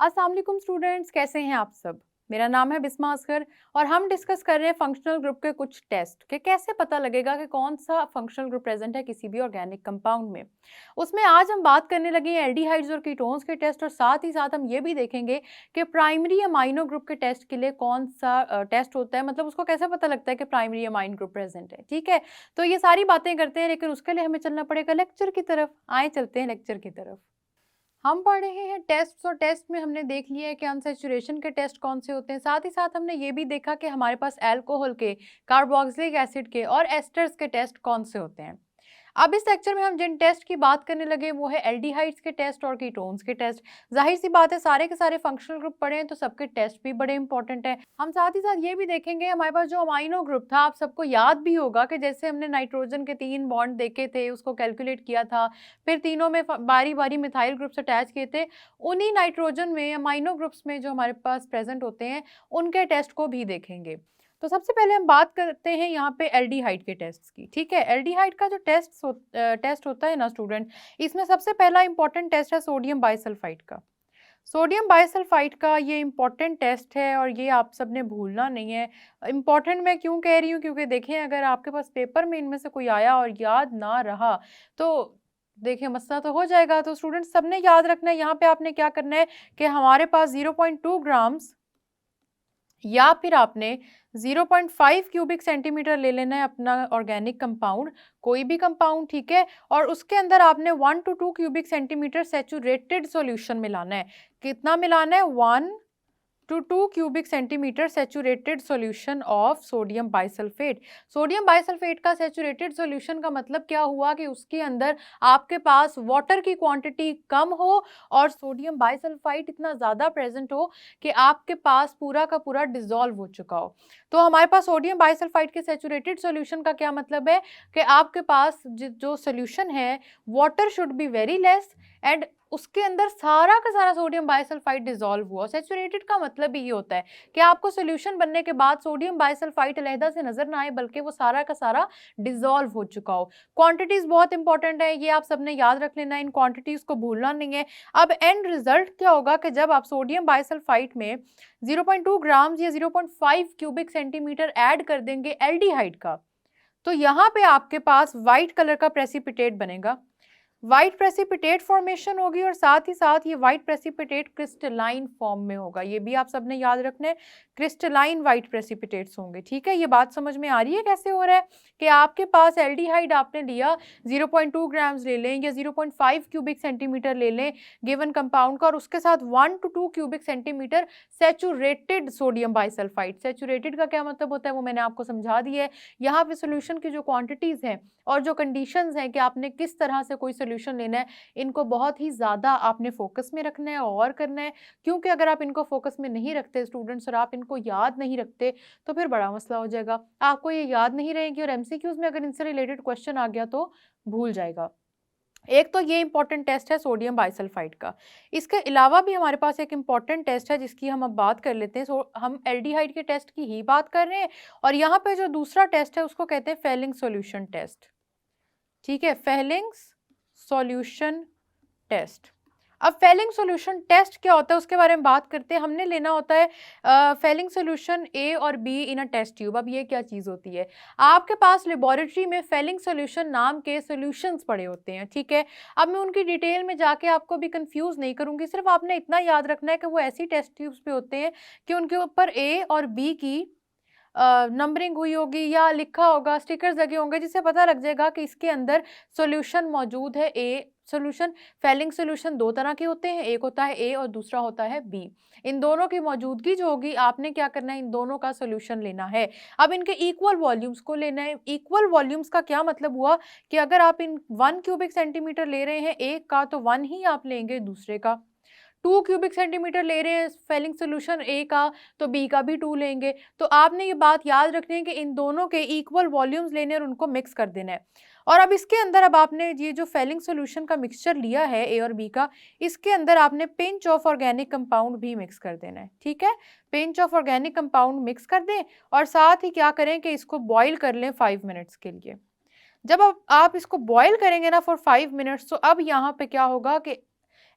अस्सलाम वालेकुम स्टूडेंट्स, कैसे हैं आप सब। मेरा नाम है बिस्मा असगर और हम डिस्कस कर रहे हैं फंक्शनल ग्रुप के कुछ टेस्ट के कैसे पता लगेगा कि कौन सा फंक्शनल ग्रुप प्रेजेंट है किसी भी ऑर्गेनिक कंपाउंड में। उसमें आज हम बात करने लगे हैं एल्डिहाइड्स और कीटोन्स के टेस्ट और साथ ही साथ हम ये भी देखेंगे कि प्राइमरी अमाइनो ग्रुप के टेस्ट के लिए कौन सा टेस्ट होता है, मतलब उसको कैसे पता लगता है कि प्राइमरी अमाइन ग्रुप प्रेजेंट है। ठीक है, तो ये सारी बातें करते हैं, लेकिन उसके लिए हमें चलना पड़ेगा लेक्चर की तरफ। आए चलते हैं लेक्चर की तरफ। हम पढ़ रहे हैं टेस्ट और टेस्ट में हमने देख लिया है कि अनसैचुरेशन के टेस्ट कौन से होते हैं। साथ ही साथ हमने ये भी देखा कि हमारे पास अल्कोहल के, कार्बोक्सिलिक एसिड के और एस्टर्स के टेस्ट कौन से होते हैं। अब इस लेक्चर में हम जिन टेस्ट की बात करने लगे वो है एल्डिहाइड्स के टेस्ट और कीटोन्स के टेस्ट। जाहिर सी बात है, सारे के सारे फंक्शनल ग्रुप पढ़े हैं तो सबके टेस्ट भी बड़े इंपॉर्टेंट हैं। हम साथ ही साथ ये भी देखेंगे हमारे पास जो अमाइनो ग्रुप था, आप सबको याद भी होगा कि जैसे हमने नाइट्रोजन के 3 बॉन्ड देखे थे, उसको कैलकुलेट किया था, फिर तीनों में बारी बारी मिथाइल ग्रुप्स अटैच किए थे। उन्हीं नाइट्रोजन में अमाइनो ग्रुप्स में जो हमारे पास प्रेजेंट होते हैं उनके टेस्ट को भी देखेंगे। तो सबसे पहले हम बात करते हैं यहाँ पे एल्डिहाइड के टेस्ट की। ठीक है, एल्डिहाइड का जो टेस्ट होता है ना स्टूडेंट, इसमें सबसे पहला इंपॉर्टेंट टेस्ट है सोडियम बाइसल्फाइड का। सोडियम बाइसल्फाइड का ये इंपॉर्टेंट टेस्ट है और ये आप सबने भूलना नहीं है। इंपॉर्टेंट मैं क्यों कह रही हूँ, क्योंकि देखें अगर आपके पास पेपर में इनमें से कोई आया और याद ना रहा तो देखिए मसला तो हो जाएगा। तो स्टूडेंट्स सबने याद रखना है, यहाँ पे आपने क्या करना है कि हमारे पास 0.2 ग्राम्स या फिर आपने 0.5 क्यूबिक सेंटीमीटर ले लेना है अपना ऑर्गेनिक कंपाउंड, कोई भी कंपाउंड। ठीक है, और उसके अंदर आपने 1 to 2 cubic centimetre saturated solution मिलाना है। कितना मिलाना है? 1 to 2 cubic centimeter saturated solution of sodium bisulfate। Sodium bisulphate का सैचुरेटेड सॉल्यूशन का मतलब क्या हुआ कि उसके अंदर आपके पास वाटर की क्वांटिटी कम हो और सोडियम बाइसल्फाइड इतना ज़्यादा प्रेजेंट हो कि आपके पास पूरा का पूरा डिजोल्व हो चुका हो। तो हमारे पास सोडियम बाइसल्फाइड के सैचुरेटेड सॉल्यूशन का क्या मतलब है कि आपके पास जो सॉल्यूशन है water should be very less and उसके अंदर सारा का सारा सोडियम बाइसल्फाइड डिसॉल्व हुआ। सैचुरेटेड का मतलब ही ये होता है कि आपको सॉल्यूशन बनने के बाद सोडियम बाइसल्फाइड अलहदा से नजर ना आए, बल्कि वो सारा का सारा डिसॉल्व हो चुका हो। क्वांटिटीज बहुत इंपॉर्टेंट है, ये आप सबने याद रख लेना है, इन क्वांटिटीज को भूलना नहीं है। अब एंड रिजल्ट क्या होगा कि जब आप सोडियम बाइसल्फाइड में 0.2 ग्राम्स या 0.5 क्यूबिक सेंटीमीटर ऐड कर देंगे एल्डिहाइड का, तो यहाँ पे आपके पास व्हाइट कलर का प्रेसिपिटेट बनेगा। व्हाइट प्रेसिपिटेट फॉर्मेशन होगी और साथ ही साथ ये व्हाइट प्रेसिपिटेट क्रिस्टलाइन फॉर्म में होगा। ये भी आप सबने याद रखना है, क्रिस्टलाइन व्हाइट प्रेसिपिटेट्स होंगे। ठीक है, ये बात समझ में आ रही है कैसे हो रहा है कि आपके पास एल्डिहाइड आपने लिया 0.2 ग्राम्स ले लें या 0.5 क्यूबिक सेंटीमीटर ले लें गिवन कंपाउंड का, और उसके साथ 1 to 2 cubic centimetre saturated sodium bisulphide. Saturated का क्या मतलब होता है वो मैंने आपको समझा दिया है। यहाँ पे सोल्यूशन की जो क्वांटिटीज हैं और जो कंडीशंस हैं कि आपने किस तरह से कोई सोल्यूशन लेना है, इनको बहुत ही ज़्यादा आपने फोकस में रखना है और करना है, क्योंकि अगर आप इनको फोकस में नहीं रखते स्टूडेंट्स और आप इनको याद नहीं रखते तो फिर बड़ा मसला हो जाएगा। आपको ये याद नहीं रहेगी और एमसीक्यूज में अगर इनसे रिलेटेड क्वेश्चन आ गया तो भूल जाएगा। एक तो ये इंपॉर्टेंट टेस्ट है सोडियम बाइसल्फाइड का। इसके अलावा भी हमारे पास एक इंपॉर्टेंट टेस्ट है जिसकी हम अब बात कर लेते हैं। हम एल्डिहाइड के टेस्ट की ही बात कर रहे हैं और यहाँ पे जो दूसरा टेस्ट है उसको कहते हैं फेलिंग सॉल्यूशन टेस्ट। ठीक है, फेलिंग सॉल्यूशन टेस्ट। अब फेलिंग सॉल्यूशन टेस्ट क्या होता है उसके बारे में बात करते हैं। हमने लेना होता है फेलिंग सॉल्यूशन ए और B in a test tube. अब ये क्या चीज़ होती है, आपके पास लेबोरेटरी में फेलिंग सॉल्यूशन नाम के सॉल्यूशंस पड़े होते हैं। ठीक है, अब मैं उनकी डिटेल में जाके आपको भी कंफ्यूज नहीं करूंगी, सिर्फ आपने इतना याद रखना है कि वो ऐसी टेस्ट ट्यूब्स पे होते हैं कि उनके ऊपर ए और बी की नंबरिंग हुई होगी या लिखा होगा, स्टिकर्स लगे होंगे, जिससे पता लग जाएगा कि इसके अंदर सॉल्यूशन मौजूद है। ए सॉल्यूशन, फेलिंग सॉल्यूशन दो तरह के होते हैं, एक होता है ए और दूसरा होता है बी। इन दोनों की मौजूदगी जो होगी आपने क्या करना है, इन दोनों का सॉल्यूशन लेना है। अब इनके इक्वल वॉल्यूम्स को लेना है। इक्वल वॉल्यूम्स का क्या मतलब हुआ कि अगर आप इन 1 क्यूबिक सेंटीमीटर ले रहे हैं एक का तो 1 ही आप लेंगे दूसरे का। 2 क्यूबिक सेंटीमीटर ले रहे हैं फेलिंग सोल्यूशन ए का तो बी का भी 2 लेंगे। तो आपने ये बात याद रखनी है कि इन दोनों के इक्वल वॉल्यूम्स लेने और उनको मिक्स कर देना है। और अब इसके अंदर अब आपने ये जो फेलिंग सोल्यूशन का मिक्सचर लिया है ए और बी का, इसके अंदर आपने पिंच ऑफ ऑर्गेनिक कंपाउंड भी मिक्स कर देना है। ठीक है, pinch of organic compound mix कर दें और साथ ही क्या करें कि इसको बॉईल कर लें 5 मिनट्स के लिए। जब आप इसको बॉईल करेंगे ना फॉर 5 मिनट्स, तो अब यहाँ पे क्या होगा कि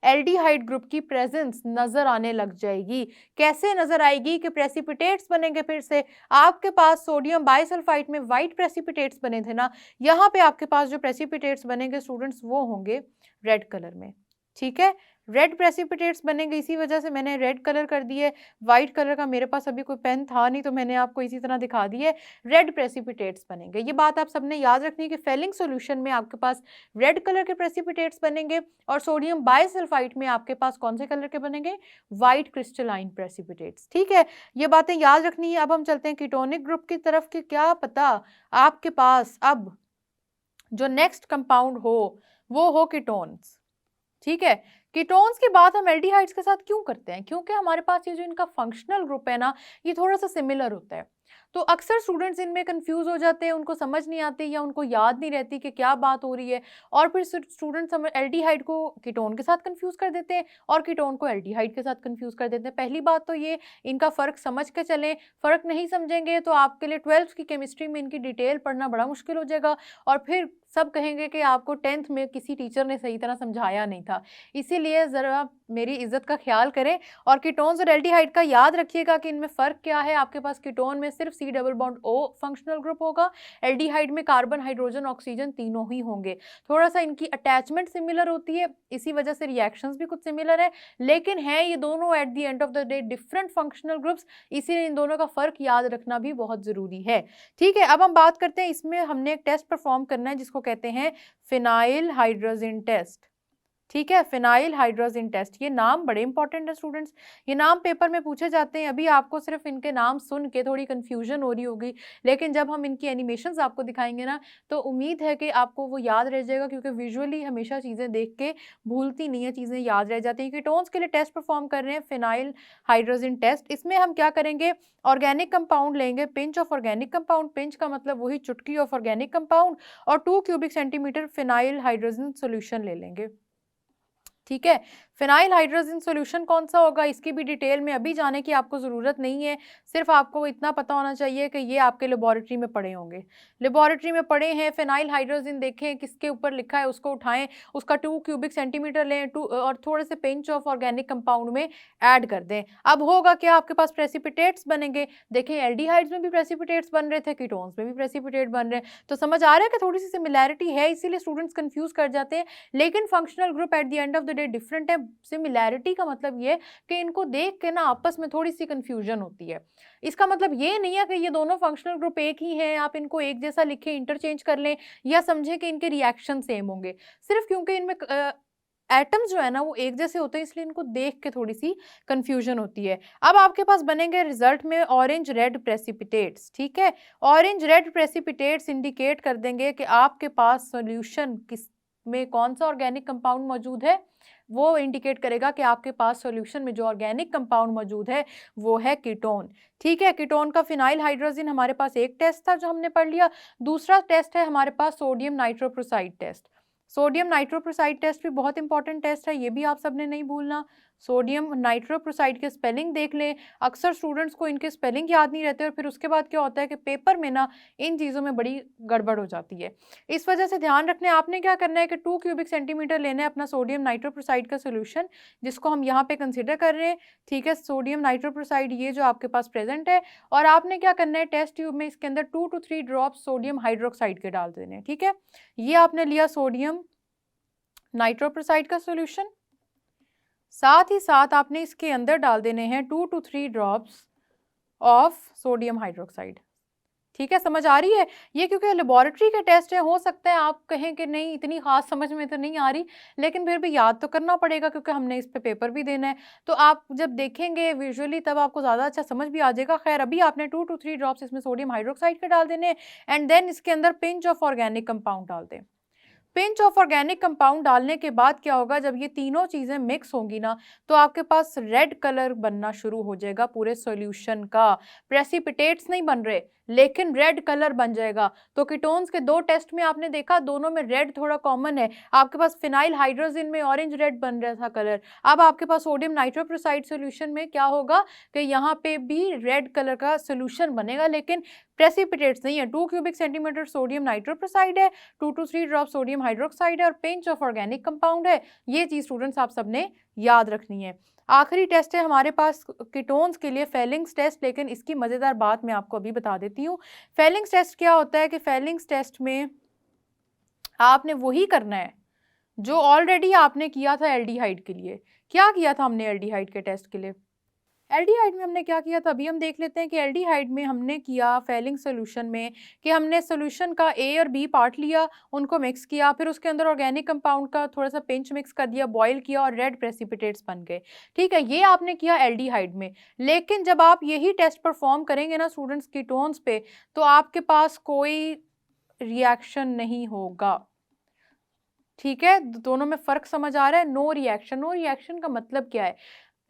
एल्डिहाइड ग्रुप की प्रेजेंस नजर आने लग जाएगी। कैसे नजर आएगी कि प्रेसिपिटेट्स बनेंगे, फिर से आपके पास सोडियम बाइसल्फाइड में व्हाइट प्रेसिपिटेट्स बने थे ना, यहाँ पे आपके पास जो प्रेसिपिटेट्स बनेंगे स्टूडेंट्स वो होंगे रेड कलर में। ठीक है, रेड प्रेसिपिटेट्स बनेंगे, इसी वजह से मैंने रेड कलर कर दिए। व्हाइट कलर का मेरे पास अभी कोई पेन था नहीं तो मैंने आपको इसी तरह दिखा दिए, रेड प्रेसिपिटेट्स बनेंगे। ये बात आप सबने याद रखनी है कि फेलिंग सॉल्यूशन में आपके पास रेड कलर के प्रेसिपिटेट्स बनेंगे और सोडियम बाइसल्फाइड में आपके पास कौन से कलर के बनेंगे, व्हाइट क्रिस्टलाइन प्रेसिपिटेट्स। ठीक है, ये बातें याद रखनी है। अब हम चलते हैं कीटोनिक ग्रुप की तरफ कि क्या पता आपके पास अब जो नेक्स्ट कंपाउंड हो वो हो कीटोन्स। ठीक है, कीटोन्स की बात हम एल्डिहाइड्स के साथ क्यों करते हैं, क्योंकि हमारे पास ये जो इनका फंक्शनल ग्रुप है ना, ये थोड़ा सा सिमिलर होता है। तो अक्सर स्टूडेंट्स इनमें कंफ्यूज हो जाते हैं, उनको समझ नहीं आती या उनको याद नहीं रहती कि क्या बात हो रही है, और फिर स्टूडेंट्स एल्डिहाइड को कीटोन के साथ कंफ्यूज कर देते हैं और कीटोन को एल्डिहाइड के साथ कंफ्यूज कर देते हैं। पहली बात तो ये, इनका फ़र्क समझ के चलें। फ़र्क नहीं समझेंगे तो आपके लिए 12th की केमिस्ट्री में इनकी डिटेल पढ़ना बड़ा मुश्किल हो जाएगा और फिर सब कहेंगे कि आपको 10th में किसी टीचर ने सही तरह समझाया नहीं था। इसीलिए ज़रा मेरी इज्जत का ख्याल करें और कीटोन्स और एल्डिहाइड का याद रखिएगा कि इनमें फ़र्क क्या है। आपके पास कीटोन में सिर्फ C double bond O functional group होगा, एल्डिहाइड में कार्बन, हाइड्रोजन, ऑक्सीजन तीनों ही होंगे। थोड़ा सा इनकी अटैचमेंट सिमिलर होती है, इसी वजह से रिएक्शंस भी कुछ सिमिलर है, लेकिन है ये दोनों at the end of the day different functional groups, इसीलिए इन दोनों का फ़र्क याद रखना भी बहुत ज़रूरी है। ठीक है, अब हम बात करते हैं, इसमें हमने एक टेस्ट परफॉर्म करना है जिसको कहते हैं फिनाइल हाइड्रोजन टेस्ट। ठीक है, फिनाइल हाइड्रोजन टेस्ट, ये नाम बड़े इंपॉर्टेंट है स्टूडेंट्स, ये नाम पेपर में पूछे जाते हैं। अभी आपको सिर्फ इनके नाम सुन के थोड़ी कंफ्यूजन हो रही होगी, लेकिन जब हम इनकी एनिमेशंस आपको दिखाएंगे ना तो उम्मीद है कि आपको वो याद रह जाएगा, क्योंकि विजुअली हमेशा चीज़ें देख के भूलती नहीं है, चीज़ें याद रह जाती हैं। कीटोन्स के लिए टेस्ट परफॉर्म कर रहे हैं फिनाइल हाइड्रोजन टेस्ट। इसमें हम क्या करेंगे, ऑर्गेनिक कंपाउंड लेंगे, pinch of organic compound, pinch का मतलब वही चुटकी ऑफ ऑर्गेनिक कंपाउंड, और 2 cubic centimetre phenyl hydrogen solution ले लेंगे। ठीक है, फिनाइल हाइड्रोजन सॉल्यूशन कौन सा होगा, इसकी भी डिटेल में अभी जाने की आपको ज़रूरत नहीं है, सिर्फ आपको इतना पता होना चाहिए कि ये आपके लेबोरेटरी में पढ़े होंगे, लेबोरेटरी में पढ़े हैं। फिनाइल हाइड्रोजन देखें किसके ऊपर लिखा है, उसको उठाएं, उसका 2 क्यूबिक सेंटीमीटर लें, और थोड़े से पिंच ऑफ ऑर्गेनिक कंपाउंड में ऐड कर दें। अब होगा क्या, आपके पास प्रेसिपिटेट्स बनेंगे। देखें एल्डिहाइड्स में भी प्रेसिपिटेट्स बन रहे थे, कीटोन्स में भी प्रेसिपिटेट बन रहे हैं, तो समझ आ रहा है कि थोड़ी सी सिमिलैरिटी है, इसीलिए स्टूडेंट्स कंफ्यूज कर जाते हैं, लेकिन functional group at the end of the day different है। सिमिलैरिटी का मतलब ये कि इनको देख के ना आपस में थोड़ी सी कंफ्यूजन होती है। इसका मतलब ये नहीं है कि ये दोनों फंक्शनल ग्रुप एक ही हैं, आप इनको एक जैसा लिखें, इंटरचेंज कर लें या समझें कि इनके रिएक्शन सेम होंगे। सिर्फ क्योंकि इनमें एटम्स जो है ना वो एक जैसे होते हैं, इसलिए इनको देख के थोड़ी सी कंफ्यूजन होती है। अब आपके पास बनेंगे रिजल्ट में ऑरेंज रेड प्रेसिपिटेट्स। ठीक है, ऑरेंज रेड प्रेसिपिटेट्स इंडिकेट कर देंगे कि आपके पास सॉल्यूशन किस में कौन सा ऑर्गेनिक कंपाउंड मौजूद है, वो इंडिकेट करेगा कि आपके पास सॉल्यूशन में जो ऑर्गेनिक कंपाउंड मौजूद है वो है कीटोन। ठीक है, कीटोन का फिनाइल हाइड्रोजन हमारे पास एक टेस्ट था जो हमने पढ़ लिया। दूसरा टेस्ट है हमारे पास sodium nitroprusside test. Sodium nitroprusside test भी बहुत इंपॉर्टेंट टेस्ट है, ये भी आप सबने नहीं भूलना। सोडियम नाइट्रोप्रोसाइड के स्पेलिंग देख लें, अक्सर स्टूडेंट्स को इनके स्पेलिंग याद नहीं रहते और फिर उसके बाद क्या होता है कि पेपर में ना इन चीज़ों में बड़ी गड़बड़ हो जाती है। इस वजह से ध्यान रखने, आपने क्या करना है कि 2 क्यूबिक सेंटीमीटर लेना है अपना सोडियम नाइट्रोप्रोसाइड का सोल्यूशन, जिसको हम यहाँ पे कंसिडर कर रहे हैं। ठीक है, सोडियम नाइट्रोप्रोसाइड ये जो आपके पास प्रेजेंट है, और आपने क्या करना है, टेस्ट ट्यूब में इसके अंदर 2 to 3 ड्रॉप्स सोडियम हाइड्रोक्साइड के डाल देने हैं। ठीक है, ये आपने लिया सोडियम नाइट्रोप्रोसाइड का सोल्यूशन, साथ ही साथ आपने इसके अंदर डाल देने हैं 2 to 3 drops of sodium hydroxide. ठीक है, समझ आ रही है। ये क्योंकि लेबोरेटरी के टेस्ट है, हो सकता है आप कहें कि नहीं इतनी खास समझ में तो नहीं आ रही, लेकिन फिर भी याद तो करना पड़ेगा क्योंकि हमने इस पे पेपर भी देना है। तो आप जब देखेंगे विजुअली तब आपको ज़्यादा अच्छा समझ भी आ जाएगा। खैर अभी आपने 2 to 3 ड्रॉप्स इसमें सोडियम हाइड्रोक्साइड के डाल देने, एंड देन इसके अंदर पिंच ऑफ ऑर्गेनिक कंपाउंड डाल दें। पिंच ऑफ ऑर्गेनिक कंपाउंड डालने के बाद क्या होगा, जब ये तीनों चीज़ें मिक्स होंगी ना तो आपके पास रेड कलर बनना शुरू हो जाएगा पूरे सॉल्यूशन का। प्रेसिपिटेट्स नहीं बन रहे लेकिन रेड कलर बन जाएगा। तो कीटोन्स के 2 टेस्ट में आपने देखा दोनों में रेड थोड़ा कॉमन है। आपके पास फिनाइल हाइड्रोजन में ऑरेंज रेड बन रहा था कलर, अब आपके पास सोडियम नाइट्रोप्रोसाइड सोल्यूशन में क्या होगा कि यहाँ पे भी रेड कलर का सोल्यूशन बनेगा, लेकिन प्रेसिपिटेट्स नहीं है। 2 क्यूबिक सेंटीमीटर सोडियम नाइट्रोप्रोसाइड है, 2 to 3 ड्रॉप सोडियम हाइड्रोक्साइड है और पिंच ऑफ ऑर्गेनिक कंपाउंड है। ये चीज स्टूडेंट्स आप सबने याद रखनी है। आखिरी टेस्ट है हमारे पास कीटोन्स के लिए फेलिंग्स टेस्ट, लेकिन इसकी मजेदार बात मैं आपको अभी बता देती हूँ। फेलिंग्स टेस्ट क्या होता है कि फेलिंग्स टेस्ट में आपने वही करना है जो ऑलरेडी आपने किया था एल्डिहाइड के लिए। क्या किया था हमने एल्डिहाइड के टेस्ट के लिए? एल्डिहाइड में हमने क्या किया था अभी हम देख लेते हैं कि एल्डिहाइड में हमने किया फेलिंग सोल्यूशन में कि हमने सोल्यूशन का ए और बी पार्ट लिया, उनको मिक्स किया, फिर उसके अंदर ऑर्गेनिक कंपाउंड का थोड़ा सा पिंच मिक्स कर दिया, बॉईल किया और रेड प्रेसिपिटेट्स बन गए। ठीक है, ये आपने किया एल्डिहाइड में। लेकिन जब आप यही टेस्ट परफॉर्म करेंगे ना स्टूडेंट्स कीटोन्स पे, तो आपके पास कोई रिएक्शन नहीं होगा। ठीक है, दोनों में फर्क समझ आ रहा है? No reaction. नो रिएक्शन का मतलब क्या है?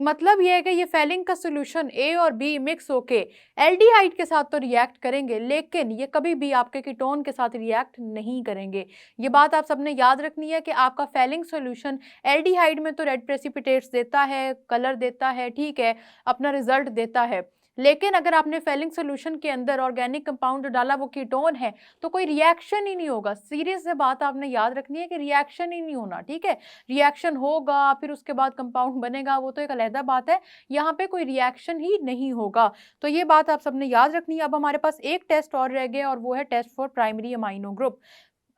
मतलब ये है कि ये फेलिंग का सोल्यूशन ए और बी मिक्स होके एल्डिहाइड के साथ तो रिएक्ट करेंगे, लेकिन ये कभी भी आपके कीटोन के साथ रिएक्ट नहीं करेंगे। ये बात आप सबने याद रखनी है कि आपका फेलिंग सोल्यूशन एल्डिहाइड में तो रेड प्रेसिपिटेट्स देता है, कलर देता है, ठीक है, अपना रिजल्ट देता है, लेकिन अगर आपने फेलिंग सोल्यूशन के अंदर ऑर्गेनिक कंपाउंड डाला वो कीटोन है तो कोई रिएक्शन ही नहीं होगा। सीरियस से बात आपने याद रखनी है कि रिएक्शन ही नहीं होना। ठीक है, रिएक्शन होगा फिर उसके बाद कंपाउंड बनेगा, वो तो एक अलग बात है, यहाँ पे कोई रिएक्शन ही नहीं होगा। तो ये बात आप सबने याद रखनी है। अब हमारे पास एक टेस्ट और रह गया और वो है test for primary amino group.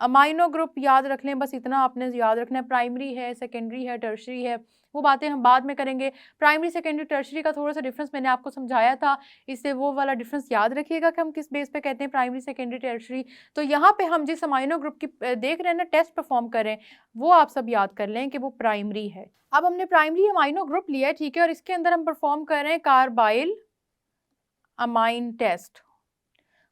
Amino group याद रख लें, बस इतना आपने याद रखना है। प्राइमरी है, सेकेंडरी है, टर्शरी है, वो बातें हम बाद में करेंगे। प्राइमरी सेकेंडरी टर्शरी का थोड़ा सा डिफरेंस मैंने आपको समझाया था, इससे वो वाला डिफरेंस याद रखिएगा कि हम किस बेस पे कहते हैं प्राइमरी सेकेंडरी टर्शरी। तो यहाँ पे हम जिस अमाइनो ग्रुप की देख रहे हैं ना टेस्ट परफॉर्म करें, वो आप सब याद कर लें कि वो प्राइमरी है। अब हमने प्राइमरी अमाइनो ग्रुप लिया है, ठीक है, और इसके अंदर हम परफॉर्म कर रहे हैं कार्बाइल अमाइन टेस्ट।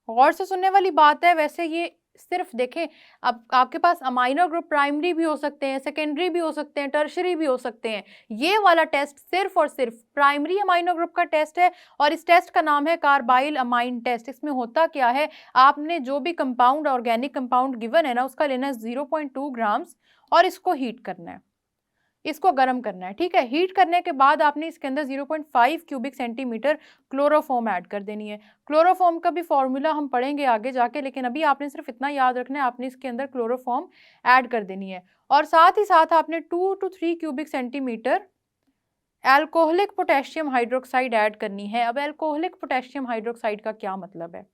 गौर से सुनने वाली बात है, वैसे ये सिर्फ देखें, अब आपके पास अमाइनो ग्रुप प्राइमरी भी हो सकते हैं, सेकेंडरी भी हो सकते हैं, टर्शरी भी हो सकते हैं। ये वाला टेस्ट सिर्फ और सिर्फ प्राइमरी अमाइनो ग्रुप का टेस्ट है और इस टेस्ट का नाम है कार्बाइल अमाइन टेस्ट। इसमें होता क्या है, आपने जो भी कंपाउंड ऑर्गेनिक कंपाउंड गिवन है ना उसका लेना है 0.2 ग्राम्स और इसको हीट करना है, इसको गर्म करना है। ठीक है, हीट करने के बाद आपने इसके अंदर 0.5 क्यूबिक सेंटीमीटर क्लोरोफॉर्म ऐड कर देनी है। क्लोरोफॉर्म का भी फॉर्मूला हम पढ़ेंगे आगे जाके, लेकिन अभी आपने सिर्फ इतना याद रखना है, आपने इसके अंदर क्लोरोफॉर्म ऐड कर देनी है। और साथ ही साथ आपने 2 to 3 cubic centimetre alcoholic potassium hydroxide add करनी है। अब एल्कोहलिक पोटेशियम हाइड्रोक्साइड का क्या मतलब है?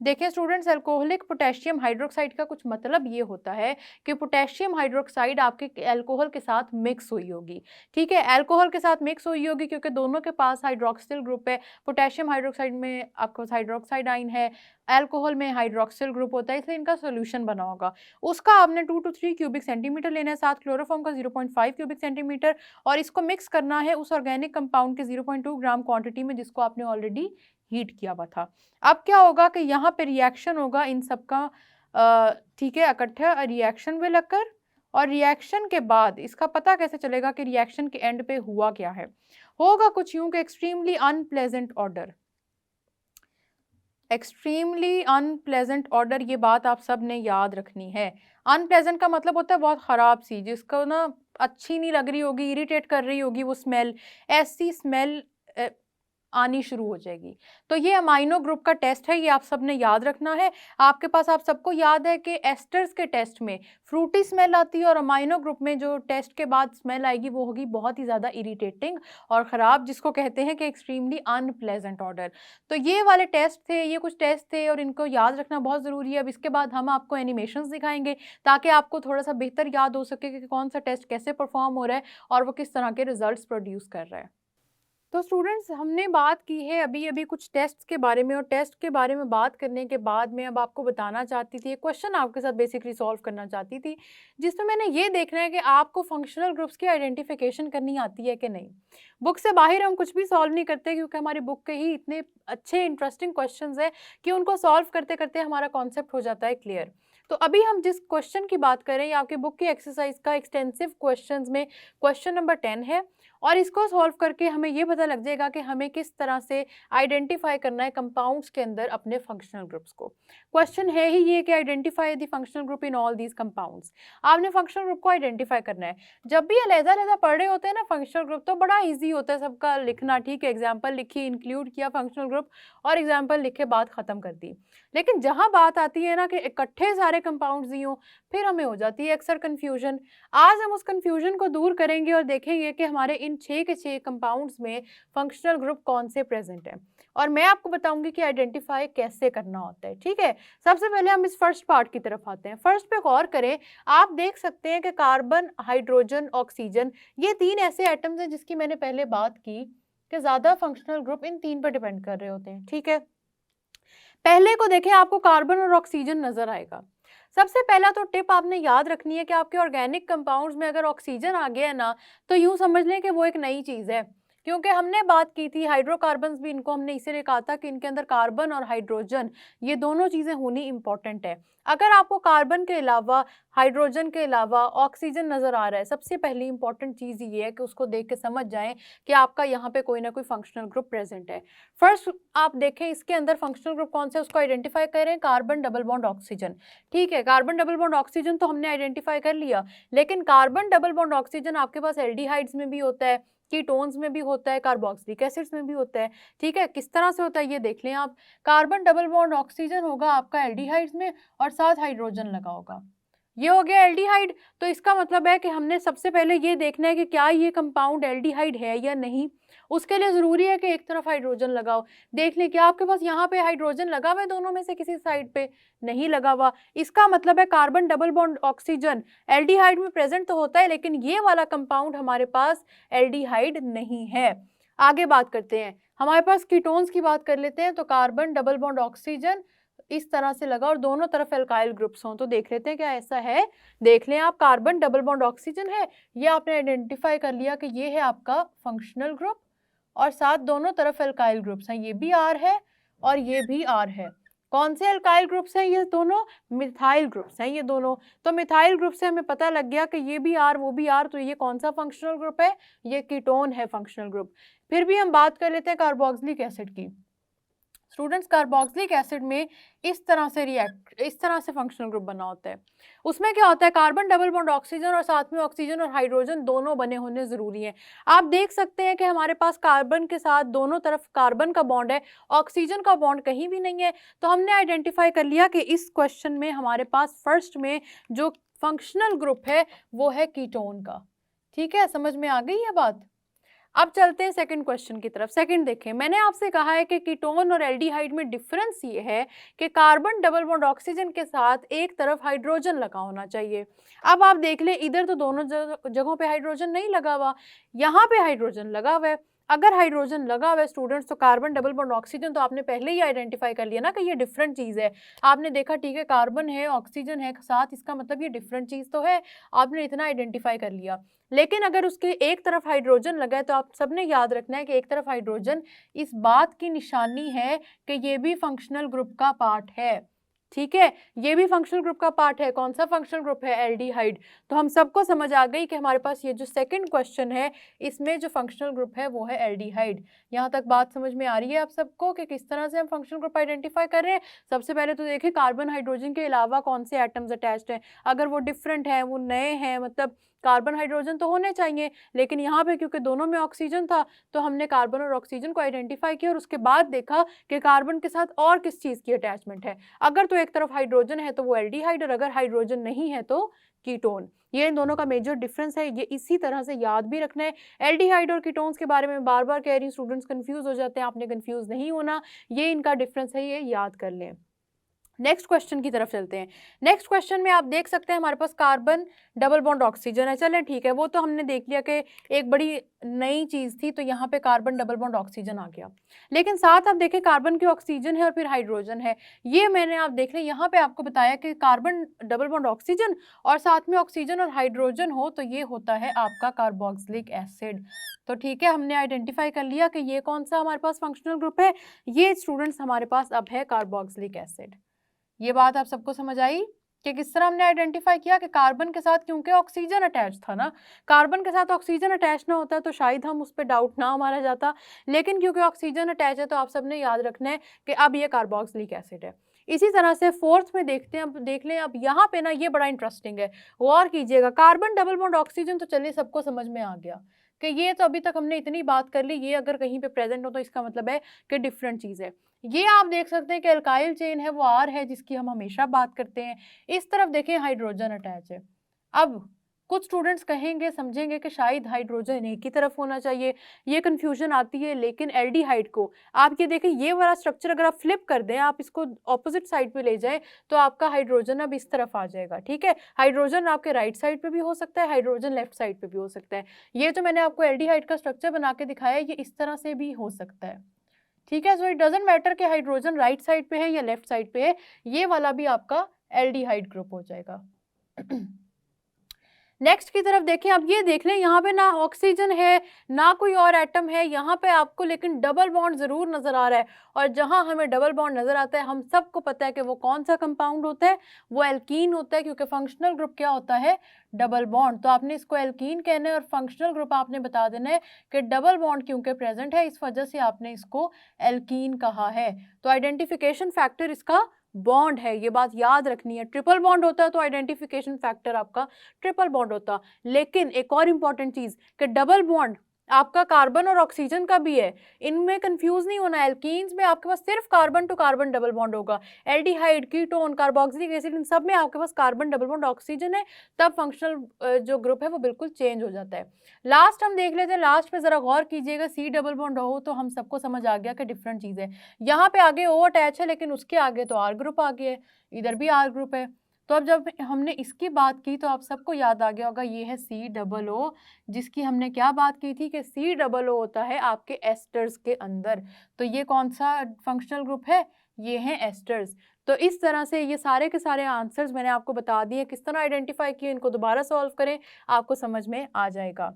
देखिए स्टूडेंट्स, अल्कोहलिक पोटेशियम हाइड्रोक्साइड का कुछ मतलब ये होता है कि पोटेशियम हाइड्रोक्साइड आपके अल्कोहल के साथ मिक्स हुई होगी। ठीक है, अल्कोहल के साथ मिक्स हुई होगी क्योंकि दोनों के पास हाइड्रोक्सिल ग्रुप है। पोटेशियम हाइड्रोक्साइड में आपके पास हाइड्रोक्साइड आइन है, अल्कोहल में हाइड्रोक्सिल ग्रुप होता है, इसलिए इनका सोल्यूशन बना होगा। उसका आपने 2 to 3 क्यूबिक सेंटीमीटर लेना है, साथ क्लोरोफॉर्म का 0.5 क्यूबिक सेंटीमीटर, और इसको मिक्स करना है उस ऑर्गेनिक कंपाउंड के 0.2 ग्राम क्वांटिटी में जिसको आपने ऑलरेडी हीट किया हुआ था। अब क्या होगा कि यहाँ पे रिएक्शन होगा इन सब का, ठीक है, इकट्ठा रिएक्शन विल अकर, और रिएक्शन के बाद इसका पता कैसे चलेगा कि रिएक्शन के एंड पे हुआ क्या है? होगा कुछ यूं कि extremely unpleasant order. Extremely unpleasant order, ये बात आप सब ने याद रखनी है। अनप्लेजेंट का मतलब होता है बहुत ख़राब सी, जिसको ना अच्छी नहीं लग रही होगी, इरिटेट कर रही होगी वो स्मेल, ऐसी स्मेल आनी शुरू हो जाएगी। तो ये अमाइनो ग्रुप का टेस्ट है, ये आप सब ने याद रखना है। आपके पास, आप सबको याद है कि एस्टर्स के टेस्ट में फ्रूटी स्मेल आती है और अमाइनो ग्रुप में जो टेस्ट के बाद स्मेल आएगी वो होगी बहुत ही ज़्यादा इरिटेटिंग और ख़राब, जिसको कहते हैं कि एक्सट्रीमली अनप्लेजेंट ऑर्डर। तो ये वाले टेस्ट थे, ये कुछ टेस्ट थे और इनको याद रखना बहुत ज़रूरी है। अब इसके बाद हम आपको एनिमेशंस दिखाएंगे ताकि आपको थोड़ा सा बेहतर याद हो सके कि कौन सा टेस्ट कैसे परफॉर्म हो रहा है और वो किस तरह के रिजल्ट्स प्रोड्यूस कर रहा है। तो स्टूडेंट्स, हमने बात की है अभी अभी कुछ टेस्ट के बारे में, और टेस्ट के बारे में बात करने के बाद मैं अब आपको बताना चाहती थी, एक क्वेश्चन आपके साथ बेसिकली सॉल्व करना चाहती थी, जिसमें मैंने ये देखना है कि आपको फंक्शनल ग्रुप्स की आइडेंटिफिकेशन करनी आती है कि नहीं। बुक से बाहर हम कुछ भी सॉल्व नहीं करते क्योंकि हमारी बुक के ही इतने अच्छे इंटरेस्टिंग क्वेश्चन है कि उनको सॉल्व करते करते हमारा कॉन्सेप्ट हो जाता है क्लियर। तो अभी हम जिस क्वेश्चन की बात करें, ये आपकी बुक की एक्सरसाइज का एक्सटेंसिव क्वेश्चंस में क्वेश्चन नंबर 10 है, और इसको सॉल्व करके हमें ये पता लग जाएगा कि हमें किस तरह से आइडेंटिफाई करना है कंपाउंड्स के अंदर अपने फंक्शनल ग्रुप्स को। क्वेश्चन है ही ये कि identify the functional group in all these compounds. आपने फंक्शनल ग्रुप को आइडेंटिफाई करना है। जब भी अलग-अलग पढ़ रहे होते हैं ना फंक्शनल ग्रुप, तो बड़ा ईजी इजी होता है सबका लिखना, ठीक है, एग्जाम्पल लिखी, इंक्लूड किया फंक्शनल ग्रुप और एग्जाम्पल लिखे, बात खत्म कर दी। लेकिन जहाँ बात आती है ना कि इकट्ठे सारे कंपाउंड्स ही हों, फिर हमें हो जाती है अक्सर कन्फ्यूजन। आज हम उस कन्फ्यूजन को दूर करेंगे और देखेंगे कि हमारे इन 6 के 6 कंपाउंड्स में फंक्शनल ग्रुप कौन से प्रेजेंट हैं, और मैं आपको बताऊंगी कि आइडेंटिफाई कैसे करना होता है, ठीक है। सबसे पहले हम इस फर्स्ट पार्ट की तरफ आते हैं। फर्स्ट पे गौर करें, आप देख सकते हैं कि कार्बन, हाइड्रोजन, ऑक्सीजन, ये 3 ऐसे एटम्स हैं जिसकी मैंने पहले बात की कि ज्यादा फंक्शनल ग्रुप इन 3 पर डिपेंड कर रहे होते हैं, ठीक है। पहले को देखें, आपको कार्बन और ऑक्सीजन नजर आएगा। सबसे पहला तो टिप आपने याद रखनी है कि आपके ऑर्गेनिक कंपाउंड्स में अगर ऑक्सीजन आ गया है ना, तो यूं समझ लें कि वो एक नई चीज है, क्योंकि हमने बात की थी हाइड्रोकार्बन्स भी, इनको हमने इसीलिए कहा था कि इनके अंदर कार्बन और हाइड्रोजन, ये दोनों चीजें होनी इंपॉर्टेंट है। अगर आपको कार्बन के अलावा, हाइड्रोजन के अलावा ऑक्सीजन नजर आ रहा है, सबसे पहली इंपॉर्टेंट चीज ये है कि उसको देख के समझ जाएं कि आपका यहाँ पे कोई ना कोई फंक्शनल ग्रुप प्रेजेंट है। फर्स्ट आप देखें इसके अंदर फंक्शनल ग्रुप कौन सा है, उसको आइडेंटिफाई करें, कार्बन डबल बॉन्ड ऑक्सीजन, ठीक है। कार्बन डबल बॉन्ड ऑक्सीजन तो हमने आइडेंटिफाई कर लिया, लेकिन कार्बन डबल बॉन्ड ऑक्सीजन आपके पास एल्डिहाइड्स में भी होता है, कीटोन्स में भी होता है, कार्बोक्सिलिक एसिड्स में भी होता है, ठीक है। किस तरह से होता है ये देख लें आप। कार्बन डबल बॉन्ड ऑक्सीजन होगा आपका एल्डिहाइड्स में और साथ हाइड्रोजन लगा होगा, ये हो गया एल्डिहाइड। तो इसका मतलब है कि हमने सबसे पहले ये देखना है कि क्या ये कंपाउंड एल्डिहाइड है या नहीं। उसके लिए जरूरी है कि एक तरफ हाइड्रोजन लगाओ, देख लें क्या आपके पास यहाँ पे हाइड्रोजन लगा हुआ है, दोनों में से किसी साइड पे नहीं लगा हुआ। इसका मतलब है carbon double bond oxygen aldehyde में प्रेजेंट तो होता है, लेकिन ये वाला कंपाउंड हमारे पास एल्डिहाइड नहीं है। आगे बात करते हैं, हमारे पास कीटोन्स की बात कर लेते हैं। तो कार्बन डबल बॉन्ड ऑक्सीजन इस तरह से लगा और दोनों तरफ एल्काइल ग्रुप्स हों, तो देख लेते हैं क्या ऐसा है। देख लें आप, कार्बन डबल बॉन्ड ऑक्सीजन है, ये आपने आइडेंटिफाई कर लिया कि ये है आपका फंक्शनल ग्रुप, और साथ दोनों तरफ एल्काइल ग्रुप्स हैं, ये भी आर है और ये भी आर है। कौन से एल्काइल ग्रुप्स हैं ये दोनों? मिथाइल ग्रुप्स हैं ये दोनों। तो मिथाइल ग्रुप से हमें पता लग गया कि ये भी आर वो भी आर, तो ये कौन सा फंक्शनल ग्रुप है? ये कीटोन है फंक्शनल ग्रुप। फिर भी हम बात कर लेते हैं कार्बोक्सिलिक एसिड की। स्टूडेंट्स, कार्बोक्सिलिक एसिड में इस तरह से फंक्शनल ग्रुप बना होता है। उसमें क्या होता है, कार्बन डबल बॉन्ड ऑक्सीजन और साथ में ऑक्सीजन और हाइड्रोजन दोनों बने होने जरूरी हैं। आप देख सकते हैं कि हमारे पास कार्बन के साथ दोनों तरफ कार्बन का बॉन्ड है, ऑक्सीजन का बॉन्ड कहीं भी नहीं है। तो हमने आइडेंटिफाई कर लिया कि इस क्वेश्चन में हमारे पास फर्स्ट में जो फंक्शनल ग्रुप है वो है कीटोन का, ठीक है। समझ में आ गई है बात। अब चलते हैं सेकंड क्वेश्चन की तरफ। सेकंड देखें, मैंने आपसे कहा है कि कीटोन और एल्डिहाइड में डिफरेंस ये है कि कार्बन डबल बॉन्ड ऑक्सीजन के साथ एक तरफ हाइड्रोजन लगा होना चाहिए। अब आप देख लें, इधर तो दोनों जगहों पे हाइड्रोजन नहीं लगा हुआ, यहाँ पे हाइड्रोजन लगा हुआ है। अगर हाइड्रोजन लगा हुआ है स्टूडेंट्स, तो कार्बन डबल बॉन्ड ऑक्सीजन तो आपने पहले ही आइडेंटिफाई कर लिया ना कि ये डिफरेंट चीज़ है। आपने देखा, ठीक है, कार्बन है, ऑक्सीजन है साथ, इसका मतलब ये डिफरेंट चीज़ तो है, आपने इतना आइडेंटिफाई कर लिया। लेकिन अगर उसके एक तरफ हाइड्रोजन लगा है, तो आप सबने याद रखना है कि एक तरफ हाइड्रोजन इस बात की निशानी है कि ये भी फंक्शनल ग्रुप का पार्ट है, ठीक है। ये भी फंक्शनल ग्रुप का पार्ट है। कौन सा फंक्शनल ग्रुप है? एल्डिहाइड। तो हम सबको समझ आ गई कि हमारे पास ये जो सेकंड क्वेश्चन है, इसमें जो फंक्शनल ग्रुप है वो है एल्डिहाइड। यहाँ तक बात समझ में आ रही है आप सबको कि किस तरह से हम फंक्शनल ग्रुप आइडेंटिफाई कर रहे हैं? सबसे पहले तो देखें कार्बन हाइड्रोजन के अलावा कौन से एटम्स अटैच्ड हैं। अगर वो डिफरेंट हैं, वो नए हैं, मतलब कार्बन हाइड्रोजन तो होने चाहिए, लेकिन यहाँ पे क्योंकि दोनों में ऑक्सीजन था तो हमने कार्बन और ऑक्सीजन को आइडेंटिफाई किया और उसके बाद देखा कि कार्बन के साथ और किस चीज़ की अटैचमेंट है। अगर तो एक तरफ हाइड्रोजन है तो वो एल्डिहाइड, और अगर हाइड्रोजन नहीं है तो कीटोन। ये इन दोनों का मेजर डिफरेंस है, ये इसी तरह से याद भी रखना है। एल्डिहाइड और कीटोन्स के बारे में बार बार कह रही हूँ, स्टूडेंट्स कंफ्यूज हो जाते हैं, आपने कंफ्यूज नहीं होना, ये इनका डिफरेंस है, ये याद कर लें। नेक्स्ट क्वेश्चन की तरफ चलते हैं। नेक्स्ट क्वेश्चन में आप देख सकते हैं हमारे पास कार्बन डबल बॉन्ड ऑक्सीजन है। चलें ठीक है, वो तो हमने देख लिया कि एक बड़ी नई चीज़ थी, तो यहाँ पे कार्बन डबल बॉन्ड ऑक्सीजन आ गया। लेकिन साथ आप देखें कार्बन की ऑक्सीजन है और फिर हाइड्रोजन है। ये मैंने आप देख लें, यहाँ पे आपको बताया कि कार्बन डबल बॉन्ड ऑक्सीजन और साथ में ऑक्सीजन और हाइड्रोजन हो तो ये होता है आपका कार्बोक्सिलिक एसिड। तो ठीक है, हमने आइडेंटिफाई कर लिया कि ये कौन सा हमारे पास फंक्शनल ग्रुप है। ये स्टूडेंट्स हमारे पास अब है कार्बोक्सिलिक एसिड। ये बात आप सबको समझ आई कि किस तरह हमने आइडेंटिफाई किया कि कार्बन के साथ, क्योंकि ऑक्सीजन अटैच था ना, कार्बन के साथ ऑक्सीजन अटैच ना होता तो शायद हम उस पर डाउट ना मारा जाता, लेकिन क्योंकि ऑक्सीजन अटैच है तो आप सबने याद रखना है कि अब ये कार्बोक्सिलिक एसिड है। इसी तरह से फोर्थ में देखते हैं, अब देख लें, अब यहाँ पे ना ये बड़ा इंटरेस्टिंग है, गौर कीजिएगा। कार्बन डबल बॉन्ड ऑक्सीजन तो चलिए सबको समझ में आ गया, कि ये तो अभी तक हमने इतनी बात कर ली, ये अगर कहीं पे प्रेजेंट हो तो इसका मतलब है कि डिफरेंट चीज़ है। ये आप देख सकते हैं कि अल्काइल चेन है वो R है जिसकी हम हमेशा बात करते हैं। इस तरफ देखें हाइड्रोजन अटैच है। अब कुछ स्टूडेंट्स कहेंगे, समझेंगे कि शायद हाइड्रोजन एक ही तरफ होना चाहिए, ये कन्फ्यूजन आती है। लेकिन एल्डिहाइड को आप ये देखें, ये वाला स्ट्रक्चर अगर आप फ्लिप कर दें, आप इसको ऑपोजिट साइड पे ले जाएं, तो आपका हाइड्रोजन अब इस तरफ आ जाएगा। ठीक है, हाइड्रोजन आपके राइट साइड पे भी हो सकता है, हाइड्रोजन लेफ्ट साइड पे भी हो सकता है। ये जो मैंने आपको एल्डिहाइड का स्ट्रक्चर बना के दिखाया है, ये इस तरह से भी हो सकता है। ठीक है, सो इट डजेंट मैटर कि हाइड्रोजन राइट साइड पे है या लेफ्ट साइड पे है, ये वाला भी आपका एल्डिहाइड ग्रुप हो जाएगा। नेक्स्ट की तरफ देखें, आप ये देख लें, यहाँ पे ना ऑक्सीजन है ना कोई और एटम है, यहाँ पे आपको लेकिन डबल बॉन्ड जरूर नजर आ रहा है। और जहाँ हमें डबल बॉन्ड नजर आता है, हम सबको पता है कि वो कौन सा कंपाउंड होता है, वो एल्कीन होता है, क्योंकि फंक्शनल ग्रुप क्या होता है, डबल बॉन्ड। तो आपने इसको एल्कीन कहना है और फंक्शनल ग्रुप आपने बता देना है कि डबल बॉन्ड क्योंकि प्रेजेंट है, इस वजह से आपने इसको एल्कीन कहा है। तो आइडेंटिफिकेशन फैक्टर इसका बॉन्ड है, ये बात याद रखनी है। ट्रिपल बॉन्ड होता है तो आइडेंटिफिकेशन फैक्टर आपका ट्रिपल बॉन्ड होता। लेकिन एक और इंपॉर्टेंट चीज कि डबल बॉन्ड आपका कार्बन और ऑक्सीजन का भी है, इनमें कंफ्यूज नहीं होना। एल्कीन्स में आपके पास सिर्फ carbon to carbon double bond होगा, एल्डिहाइड, कीटोन, कार्बोक्सिलिक एसिड, इन सब में आपके पास कार्बन डबल बॉन्ड ऑक्सीजन है, तब फंक्शनल जो ग्रुप है वो बिल्कुल चेंज हो जाता है। लास्ट हम देख लेते हैं, लास्ट पे जरा गौर कीजिएगा, सी डबल बॉन्ड हो तो हम सबको समझ आ गया कि डिफरेंट चीज है। यहाँ पे आगे ओ अटैच है, लेकिन उसके आगे तो आर ग्रुप आ गया है, इधर भी आर ग्रुप है। तो अब जब हमने इसकी बात की तो आप सबको याद आ गया होगा, ये है सी डबल ओ, जिसकी हमने क्या बात की थी कि सी डबल ओ होता है आपके एस्टर्स के अंदर। तो ये कौन सा फंक्शनल ग्रुप है, ये है एस्टर्स। तो इस तरह से ये सारे के सारे आंसर्स मैंने आपको बता दिए, किस तरह आइडेंटिफाई किए, इनको दोबारा सॉल्व करें, आपको समझ में आ जाएगा।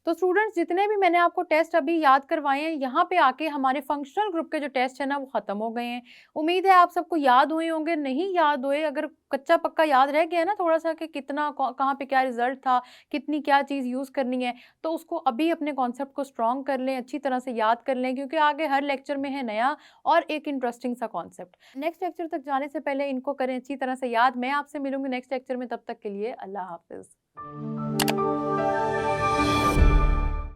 तो स्टूडेंट्स, जितने भी मैंने आपको टेस्ट अभी याद करवाए हैं, यहाँ पे आके हमारे फंक्शनल ग्रुप के जो टेस्ट है ना वो ख़त्म हो गए हैं। उम्मीद है आप सबको याद हुए होंगे, नहीं याद हुए, अगर कच्चा पक्का याद रह गया है ना थोड़ा सा कि कितना कहाँ पे क्या रिजल्ट था, कितनी क्या चीज़ यूज़ करनी है, तो उसको अभी अपने कॉन्सेप्ट को स्ट्रॉन्ग कर लें, अच्छी तरह से याद कर लें, क्योंकि आगे हर लेक्चर में है नया और एक इंटरेस्टिंग सा कॉन्सेप्ट। नेक्स्ट लेक्चर तक जाने से पहले इनको करें अच्छी तरह से याद। मैं आपसे मिलूंगी नेक्स्ट लेक्चर में, तब तक के लिए अल्लाह हाफिज़।